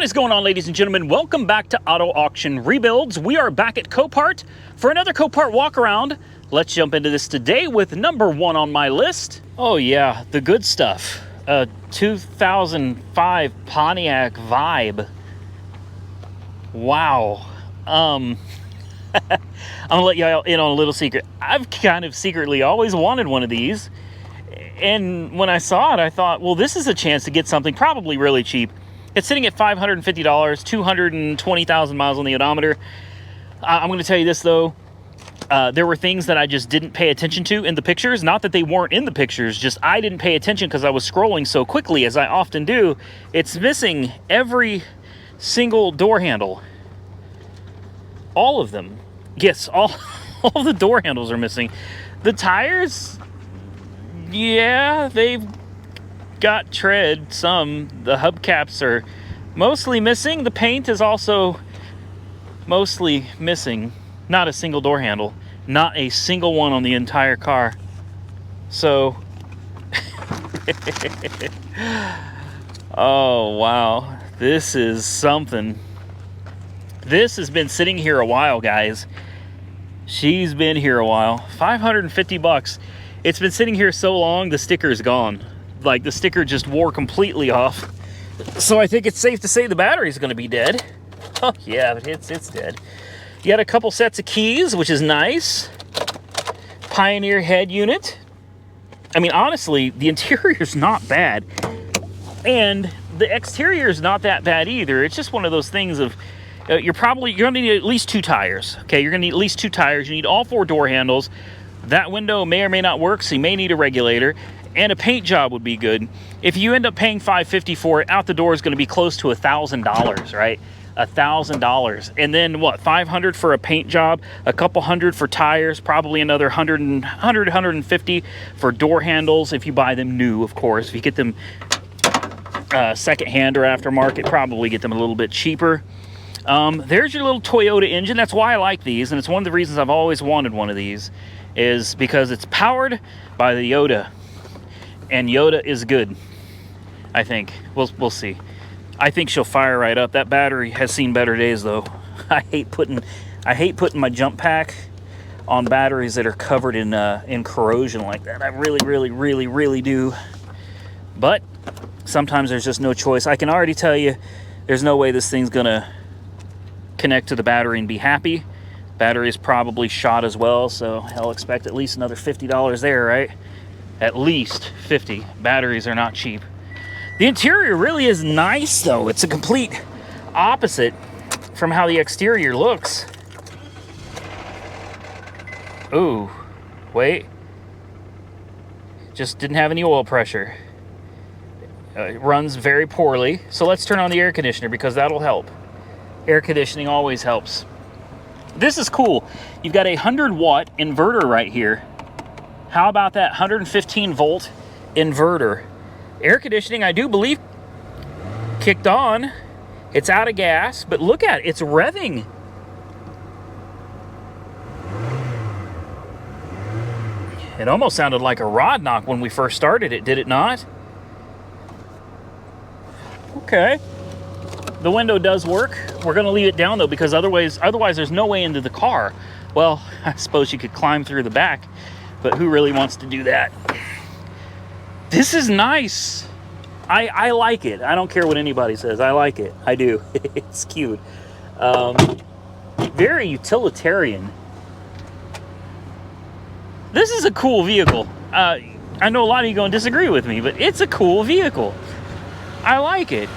What is going on, ladies and gentlemen? Welcome back to Auto Auction Rebuilds. We are back at Copart for another Copart walk around. Let's jump into this today with number one on my list. Oh yeah, the good stuff. 2005 Pontiac Vibe. Wow. I'm gonna let y'all in on a little secret. I've kind of secretly always wanted one of these. And when I saw it, I thought, well, this is a chance to get something probably really cheap. It's sitting at $550, 220,000 miles on the odometer. I'm going to tell you this, though. There were things that I just didn't pay attention to in the pictures. Not that they weren't in the pictures, just I didn't pay attention because I was scrolling so quickly, as I often do. It's missing every single door handle. All of them. Yes, all the door handles are missing. The tires, yeah, they've got tread some. The hubcaps are mostly missing. The paint is also mostly missing. Not a single door handle, not a single one on the entire car. So oh wow, this is something. This has been sitting here a while, guys. She's been here a while. 550 bucks. It's been sitting here so long, the sticker is gone. Like, the sticker just wore completely off. So I think it's safe to say the battery's going to be dead. Oh, yeah, but it's dead. You got a couple sets of keys, which is nice. Pioneer head unit. I mean, honestly, the interior's not bad. And the exterior's not that bad either. It's just one of those things of, you're going to need at least 2 tires. Okay, you're going to need at least 2 tires. You need all 4 door handles. That window may or may not work, so you may need a regulator. And a paint job would be good. If you end up paying $550 for it, out the door is going to be close to $1,000, right? $1,000. And then what, $500 for a paint job, a couple hundred for tires, probably another $150 for door handles if you buy them new, of course. If you get them secondhand or aftermarket, probably get them a little bit cheaper. There's your little Toyota engine. That's why I like these, and it's one of the reasons I've always wanted one of these, is because it's powered by the Yoda. And Yoda is good, I think. We'll see. I think she'll fire right up. That battery has seen better days, though. I hate putting my jump pack on batteries that are covered in corrosion like that. I really do. But sometimes there's just no choice. I can already tell you, there's no way this thing's gonna connect to the battery and be happy. Battery is probably shot as well, so I'll expect at least another $50 there, right? At least 50. Batteries are not cheap. The interior really is nice, though. It's a complete opposite from how the exterior looks. Ooh, wait. Just didn't have any oil pressure. It runs very poorly. So let's turn on the air conditioner because that'll help. Air conditioning always helps. This is cool. You've got a 100-watt inverter right here. How about that 115-volt inverter? Air conditioning, I do believe, kicked on. It's out of gas, but look at it. It's revving. It almost sounded like a rod knock when we first started it, did it not? Okay. The window does work. We're going to leave it down, though, because otherwise there's no way into the car. Well, I suppose you could climb through the back, but who really wants to do that? This is nice. I like it. I don't care what anybody says. I like it. I do. It's cute. Very utilitarian. This is a cool vehicle. I know a lot of you going to disagree with me, but it's a cool vehicle. I like it.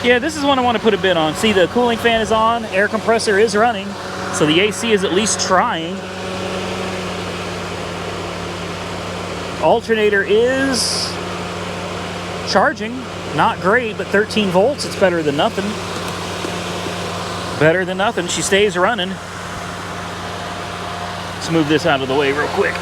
Yeah, this is one I want to put a bid on. See, the cooling fan is on. Air compressor is running. So the AC is at least trying. Alternator is charging. Not great, but 13 volts. It's better than nothing. Better than nothing. She stays running. Let's move this out of the way real quick.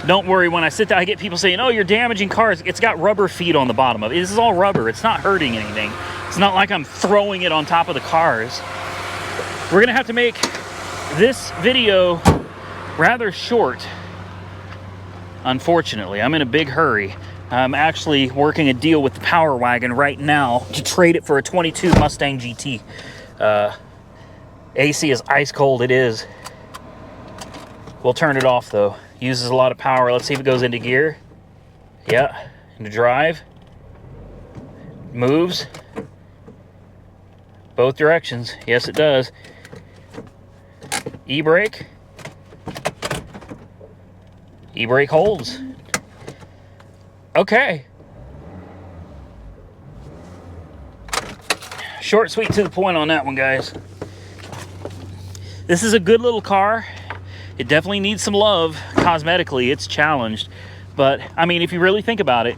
Don't worry, when I sit down, I get people saying, oh, you're damaging cars. It's got rubber feet on the bottom of it. This is all rubber. It's not hurting anything. It's not like I'm throwing it on top of the cars. We're going to have to make this video rather short. Unfortunately, I'm in a big hurry. I'm actually working a deal with the Power Wagon right now to trade it for a 22 Mustang GT. AC is ice cold, it is. We'll turn it off though. Uses a lot of power. Let's see if it goes into gear. Yeah, into drive. Moves. Both directions. Yes, it does. E-brake. E-brake holds. Okay. Short, sweet, to the point on that one, guys. This is a good little car. It definitely needs some love. Cosmetically, it's challenged. But, I mean, if you really think about it,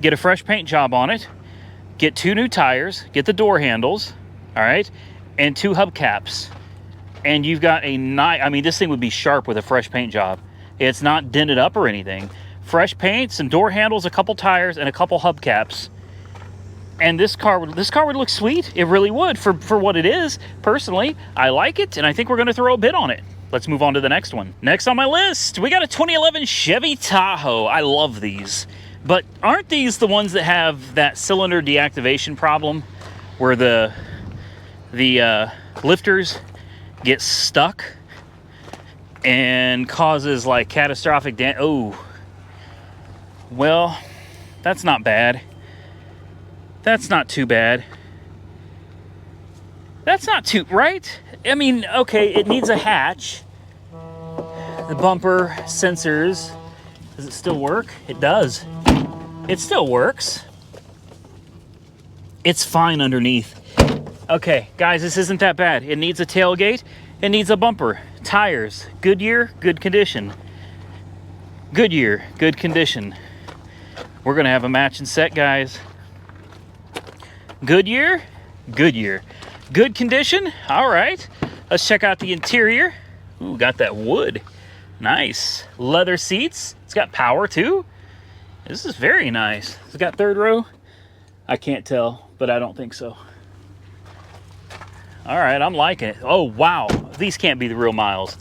get a fresh paint job on it, get 2 new tires, get the door handles, all right, and 2 hubcaps. And you've got a nice, I mean, this thing would be sharp with a fresh paint job. It's not dented up or anything. Fresh paint, some door handles, a couple tires, and a couple hubcaps. And this car would look sweet. It really would for what it is. Personally, I like it, and I think we're going to throw a bid on it. Let's move on to the next one. Next on my list, we got a 2011 Chevy Tahoe. I love these. But aren't these the ones that have that cylinder deactivation problem where the lifters get stuck and causes like catastrophic damage? Oh, well, that's not bad. That's not too bad. That's not too, right? I mean, okay, it needs a hatch. The bumper sensors. Does it still work? It does. It still works. It's fine underneath. Okay, guys, this isn't that bad. It needs a tailgate. It needs a bumper. Tires. Goodyear, good condition. Goodyear, good condition. We're going to have a matching set, guys. Goodyear, Goodyear. Good condition. All right. Let's check out the interior. Ooh, got that wood. Nice. Leather seats. It's got power too. This is very nice. It's got 3rd row. I can't tell, but I don't think so. All right, I'm liking it. Oh, wow. These can't be the real miles.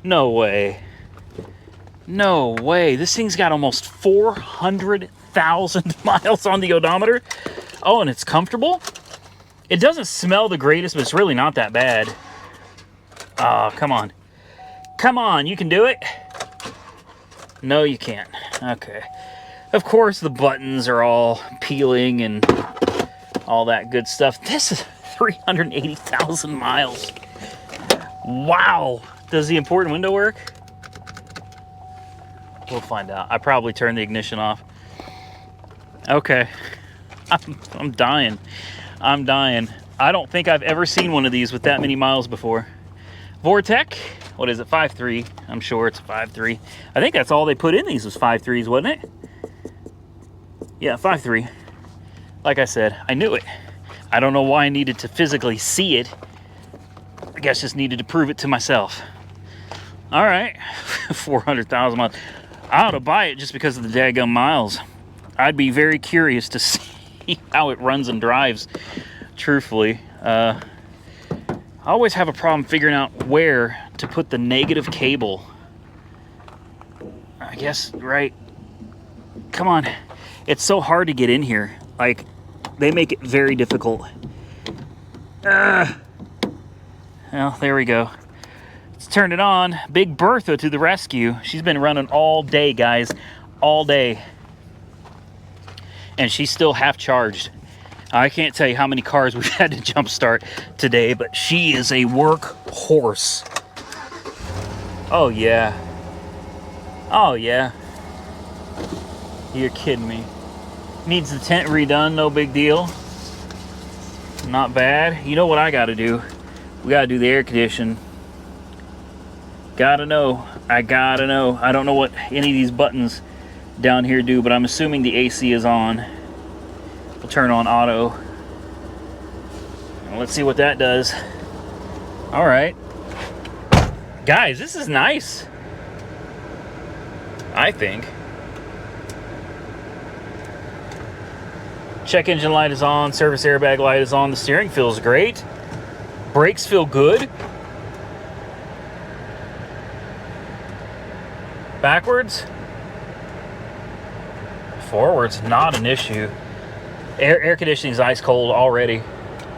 No way. No way. This thing's got almost 400,000 miles on the odometer. Oh, and it's comfortable. It doesn't smell the greatest, but it's really not that bad. Oh, come on. Come on, you can do it. No, you can't. Okay. Of course, the buttons are all peeling and all that good stuff. This is 380,000 miles. Wow. Does the important window work? We'll find out. I probably turned the ignition off. Okay. I'm dying. I'm dying. I don't think I've ever seen one of these with that many miles before. Vortec, what is it, 5.3? I'm sure it's 5.3. I think that's all they put in these was 5.3s, wasn't it? Yeah, 5.3. Like I said, I knew it. I don't know why I needed to physically see it. I guess just needed to prove it to myself. All right, 400,000 miles. I ought to buy it just because of the daggum miles. I'd be very curious to see how it runs and drives, truthfully. I always have a problem figuring out where to put the negative cable. I guess, right. Come on. It's so hard to get in here. Like, they make it very difficult. Well, there we go. Let's turn it on. Big Bertha to the rescue. She's been running all day, guys. All day. And she's still half charged. I can't tell you how many cars we've had to jumpstart today, but she is a workhorse. Oh, yeah. Oh, yeah. You're kidding me. Needs the tent redone, no big deal. Not bad. You know what I gotta do? We gotta do the air condition. Gotta know. I gotta know. I don't know what any of these buttons down here do, but I'm assuming the AC is on. We'll turn on auto. Let's see what that does. All right. Guys, this is nice. I think. Check engine light is on. Service airbag light is on. The steering feels great. Brakes feel good. Backwards. Forward's not an issue. Air conditioning is ice cold already.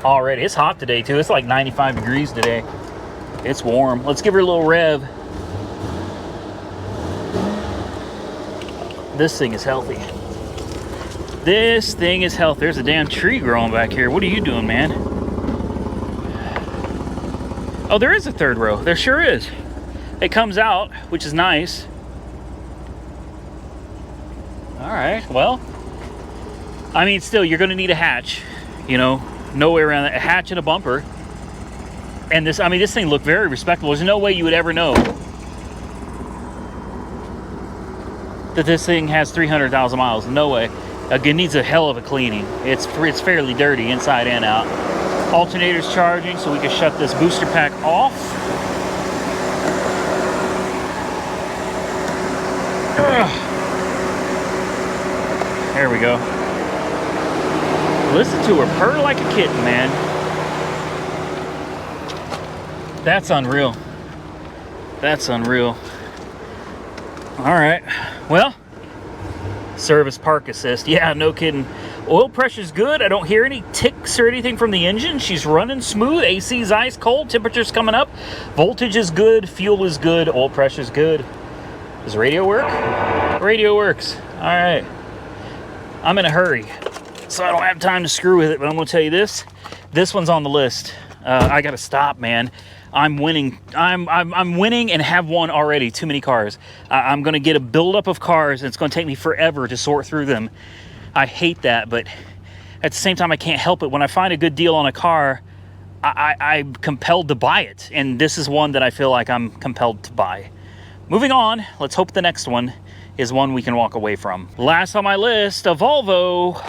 It's hot today too. It's like 95 degrees today. It's warm. Let's give her a little rev. This thing is healthy. This thing is healthy. There's a damn tree growing back here. What are you doing, man? Oh, there is a third row. There sure is. It comes out, which is nice. All right, well, I mean, still, you're going to need a hatch. You know, no way around that. A hatch and a bumper. And this, I mean, this thing looked very respectable. There's no way you would ever know that this thing has 300,000 miles. No way. Again, needs a hell of a cleaning. It's fairly dirty inside and out. Alternator's charging, so we can shut this booster pack off. Ugh. There we go. Listen to her purr like a kitten, man. That's unreal. That's unreal. All right, well, service park assist. Yeah, no kidding. Oil pressure's good. I don't hear any ticks or anything from the engine. She's running smooth. AC's ice cold. Temperature's coming up. Voltage is good. Fuel is good. Oil pressure's good. Does radio work? Radio works. All right. I'm in a hurry, so I don't have time to screw with it, but I'm going to tell you this. This one's on the list. I got to stop, man. I'm winning. I'm winning and have won already. Too many cars. I'm going to get a buildup of cars, and it's going to take me forever to sort through them. I hate that, but at the same time, I can't help it. When I find a good deal on a car, I'm compelled to buy it, and this is one that I feel like I'm compelled to buy. Moving on, let's hope the next one is one we can walk away from. Last on my list, a Volvo,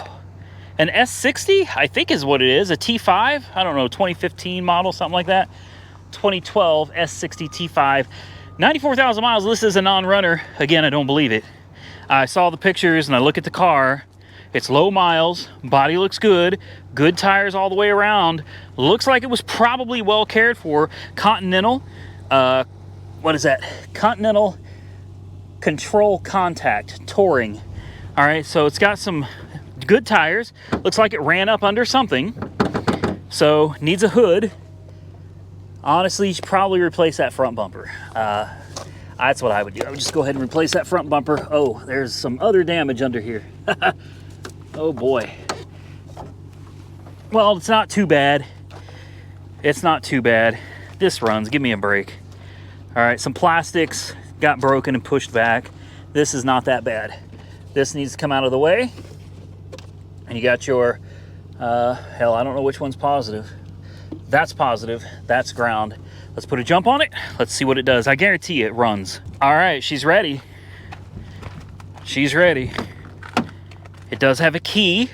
an S60, I think is what it is, a T5, I don't know, 2015 model, something like that. 2012 S60 T5, 94,000 miles. This is a non-runner. Again, I don't believe it. I saw the pictures and I look at the car. It's low miles, body looks good, good tires all the way around. Looks like it was probably well cared for. Continental, what is that? Continental Control Contact Touring. All right, so it's got some good tires. Looks like it ran up under something, so needs a hood. Honestly, you should probably replace that front bumper. That's what I would do. I would just go ahead and replace that front bumper. Oh, there's some other damage under here. Oh boy. Well, it's not too bad. It's not too bad. This runs. Give me a break. All right, some plastics got broken and pushed back. This is not that bad. This needs to come out of the way. And you got your, hell, I don't know which one's positive. That's positive. That's ground. Let's put a jump on it. Let's see what it does. I guarantee it runs. All right, she's ready. She's ready. It does have a key.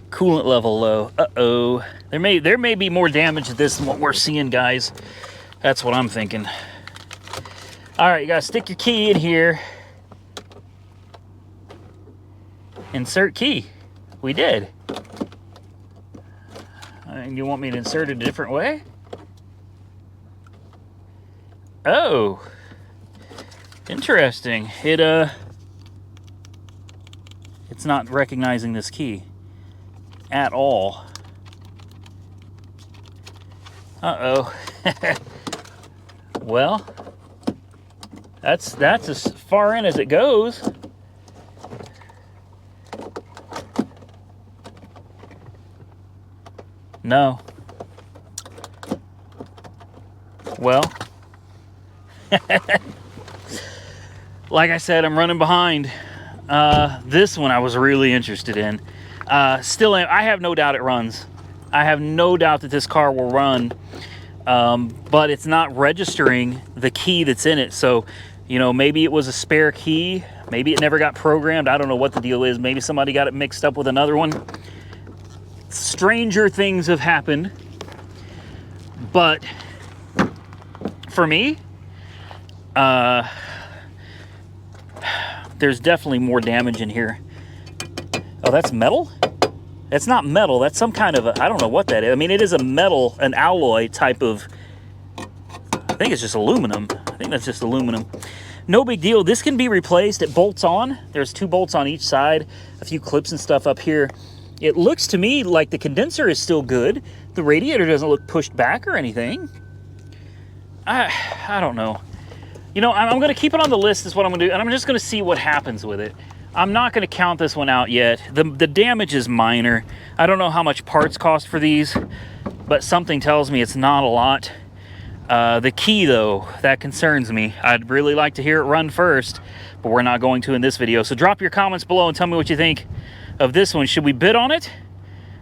Coolant level low. Uh-oh. There may be more damage to this than what we're seeing, guys. That's what I'm thinking. All right, you gotta stick your key in here. Insert key. We did. And you want me to insert it a different way? Oh. Interesting. It's not recognizing this key at all. Uh-oh. Well, that's as far in as it goes. No. Well, like I said, I'm running behind. This one I was really interested in. Still, I have no doubt it runs. I have no doubt that this car will run, but it's not registering the key that's in it. So, you know, maybe it was a spare key. Maybe it never got programmed. I don't know what the deal is. Maybe somebody got it mixed up with another one. Stranger things have happened, but for me, there's definitely more damage in here. Oh, that's metal? That's not metal. That's some kind of I don't know what that is. I mean, it is a metal, an alloy type of, I think it's just aluminum. I think that's just aluminum. no big deal. This can be replaced. It bolts on. There's 2 bolts on each side, a few clips and stuff up here. It looks to me like the condenser is still good. The radiator doesn't look pushed back or anything. I don't know. You know, I'm going to keep it on the list is what I'm going to do, and I'm just going to see what happens with it. I'm not going to count this one out yet. The damage is minor. I don't know how much parts cost for these, but something tells me it's not a lot. The key, though, that concerns me. I'd really like to hear it run first, but we're not going to in this video. So drop your comments below and tell me what you think of this one. Should we bid on it,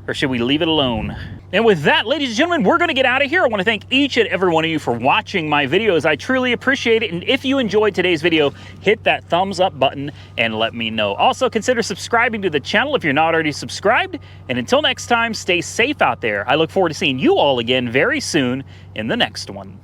or should we leave it alone? And with that, ladies and gentlemen, we're going to get out of here. I want to thank each and every one of you for watching my videos. I truly appreciate it. And if you enjoyed today's video, hit that thumbs up button and let me know. Also, consider subscribing to the channel if you're not already subscribed. And until next time, stay safe out there. I look forward to seeing you all again very soon in the next one.